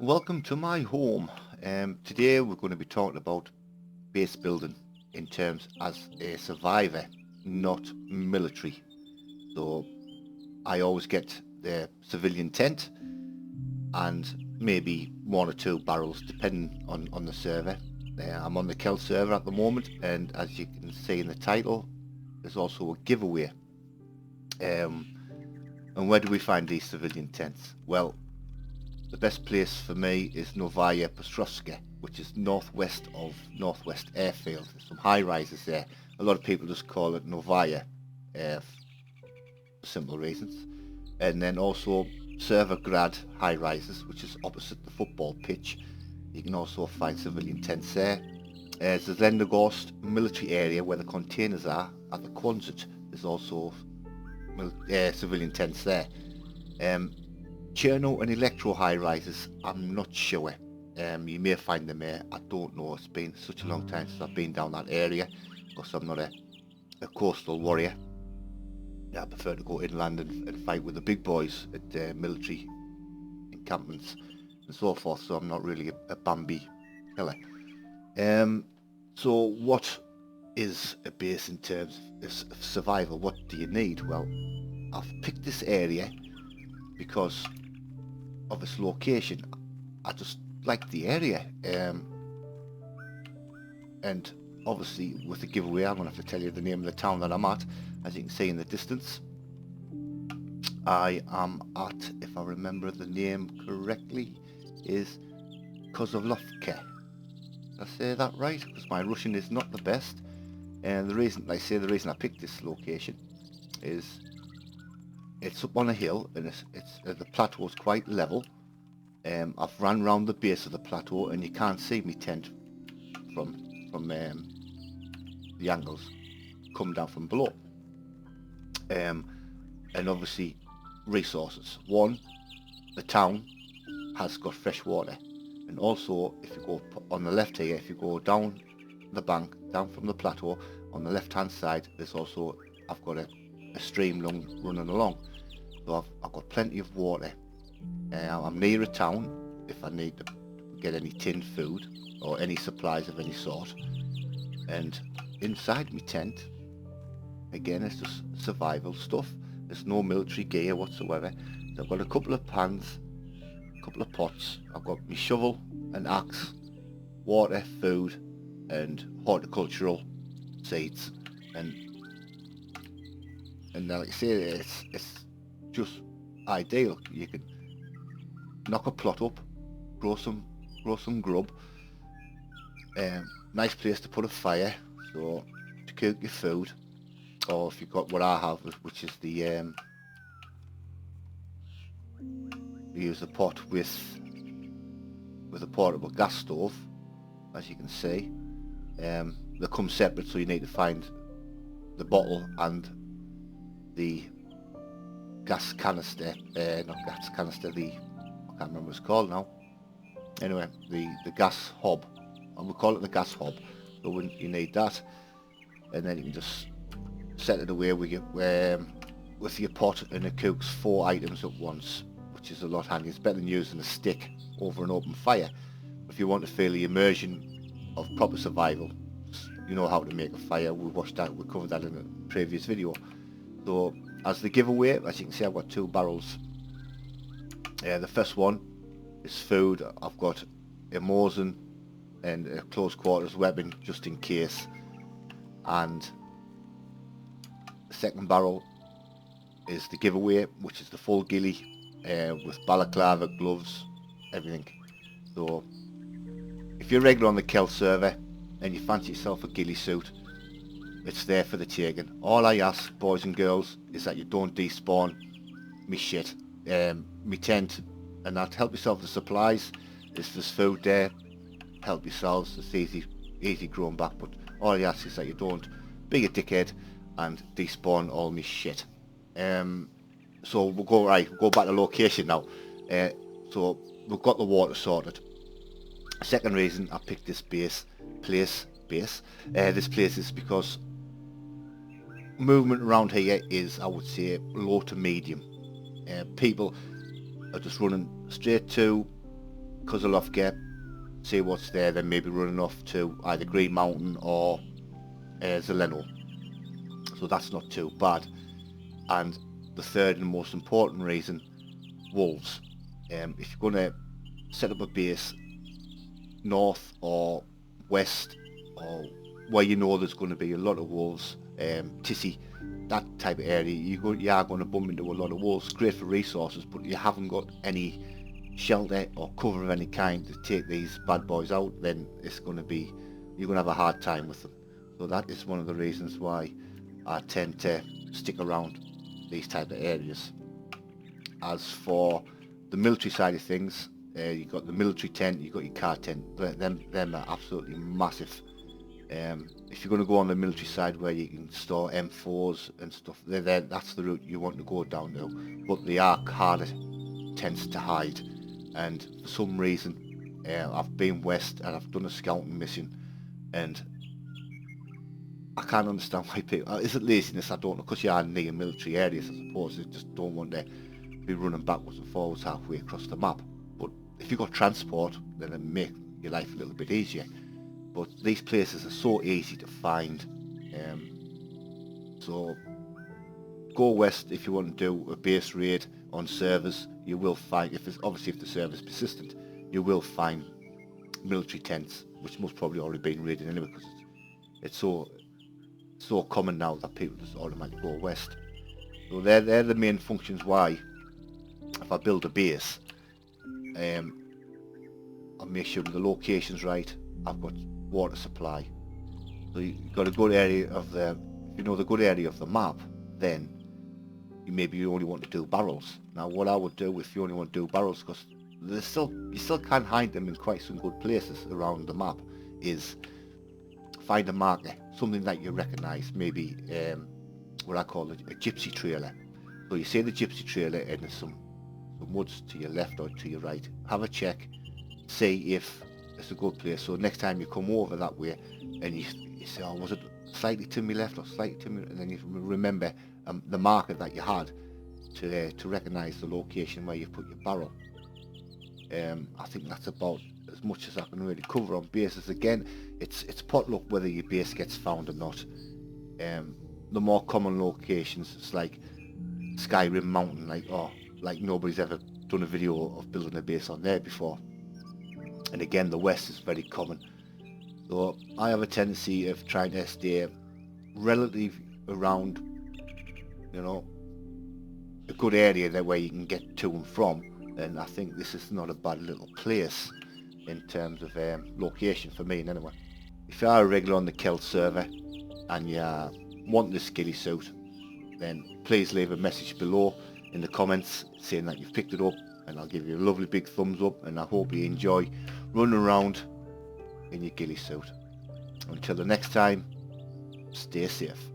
Welcome to my home. Today we're going to be talking about base building in terms as a survivor, not military. So I always get the civilian tent and maybe one or two barrels depending on the server. I'm on the Kel server at the moment, and as you can see in the title, there's also a giveaway. Um, and where do we find these civilian tents? Well, the best place for me is Novaya Postrovska, which is northwest of Northwest Airfield. There's some high rises there. A lot of people just call it Novaya for simple reasons. And then also Servergrad high rises, which is opposite the football pitch. You can also find civilian tents there. There's the Zendogorsk military area where the containers are at the Quonset. There's also civilian tents there. Um, Cherno and Electro high rises, I'm not sure. You may find them here. I don't know. It's been such a long time since I've been down that area because I'm not a coastal warrior. I prefer to go inland and fight with the big boys at military encampments and so forth. So I'm not really a Bambi killer. Um, so what is a base in terms of survival? What do you need? Well, I've picked this area because of its location. I just like the area, and obviously with the giveaway I'm going to have to tell you the name of the town that I'm at. As you can see in the distance, I am at, if I remember the name correctly, is Kozlovka. Did I say that right? Because my Russian is not the best, and the reason I picked this location is it's up on a hill, and it's the plateau is quite level. I've ran round the base of the plateau, and you can't see me tent from the angles come down from below. Um, and obviously resources. One, the town has got fresh water, and also if you go on the left here, if you go down the bank, down from the plateau, on the left hand side, there's also I've got a stream running along, so I've got plenty of water. I'm near a town if I need to get any tinned food or any supplies of any sort. And inside my tent, again, it's just survival stuff. There's no military gear whatsoever. So I've got a couple of pans, a couple of pots. I've got my shovel, an axe, water, food, and horticultural seeds. And like I say, it's just ideal. You can knock a plot up, grow some grub. Nice place to put a fire, so to cook your food, or if you've got what I have, which is the we use the pot with a portable gas stove, as you can see. They come separate, so you need to find the bottle and the gas canister, not gas canister, I can't remember what it's called now. Anyway, the gas hob, and we call it the gas hob. So when you need that, and then you can just set it away with your pot, and it cooks 4 items at once, which is a lot handy. It's better than using a stick over an open fire. If you want to feel the immersion of proper survival, you know how to make a fire. We covered that in a previous video. So as the giveaway, as you can see, I've got 2 barrels. The first one is food. I've got a Mosin and a close quarters weapon just in case, and the second barrel is the giveaway, which is the full ghillie with balaclava, gloves, everything. So if you're regular on the Kel server and you fancy yourself a ghillie suit, it's there for the taking. All I ask, boys and girls, is that you don't despawn me shit, me tent, and that. Help yourself to supplies. If there's food there, help yourselves. It's easy growing back, but all I ask is that you don't be a dickhead and despawn all me shit. So we'll go back to location now. So we've got the water sorted. Second reason I picked this place is because movement around here is, I would say, low to medium. People are just running straight to because I'll off get, see what's there, then maybe running off to either Green Mountain or Zeleno. So that's not too bad. And the third and most important reason, wolves. If you're going to set up a base north or west, or where you know there's going to be a lot of wolves, Tissy, that type of area, you are going to bump into a lot of wolves. Great for resources, but you haven't got any shelter or cover of any kind to take these bad boys out, then it's going to be, you're going to have a hard time with them. So that is one of the reasons why I tend to stick around these type of areas. As for the military side of things, you've got the military tent, you've got your car tent. Them are absolutely massive. If you're going to go on the military side where you can store M4s and stuff, that's the route you want to go down to. But they are harder tents to hide, and for some reason I've been west and I've done a scouting mission, and I can't understand why people, is it laziness? I don't know, because you are near military areas, I suppose. They just don't want to be running backwards and forwards halfway across the map. But if you've got transport, then it make your life a little bit easier. But these places are so easy to find, so go west if you want to do a base raid on servers. You will find, if the server's persistent, you will find military tents, which most probably already been raided anyway, because it's so common now that people just automatically go west. So they're the main functions why, if I build a base, I'll make sure the location's right, I've got water supply. So you've got a good area of if you know the good area of the map, then you only want to do barrels. Now what I would do if you only want to do barrels, because you still can hide them in quite some good places around the map, is find a marker, something that you recognise, maybe what I call a gypsy trailer. So you see the gypsy trailer and there's some woods to your left or to your right. Have a check, see if it's a good place. So next time you come over that way and you say, oh, was it slightly to my left or slightly to me, and then you remember the marker that you had to recognise the location where you put your barrel. I think that's about as much as I can really cover on bases. Again, it's potluck whether your base gets found or not. The more common locations, it's like Skyrim Mountain, like nobody's ever done a video of building a base on there before. And again, the west is very common. So I have a tendency of trying to stay relatively around, a good area there where you can get to and from. And I think this is not a bad little place in terms of location for me anyway. If you are a regular on the Kelt server and you want this ghillie suit, then please leave a message below in the comments saying that you've picked it up, and I'll give you a lovely big thumbs up, and I hope you enjoy running around in your ghillie suit. Until the next time, stay safe.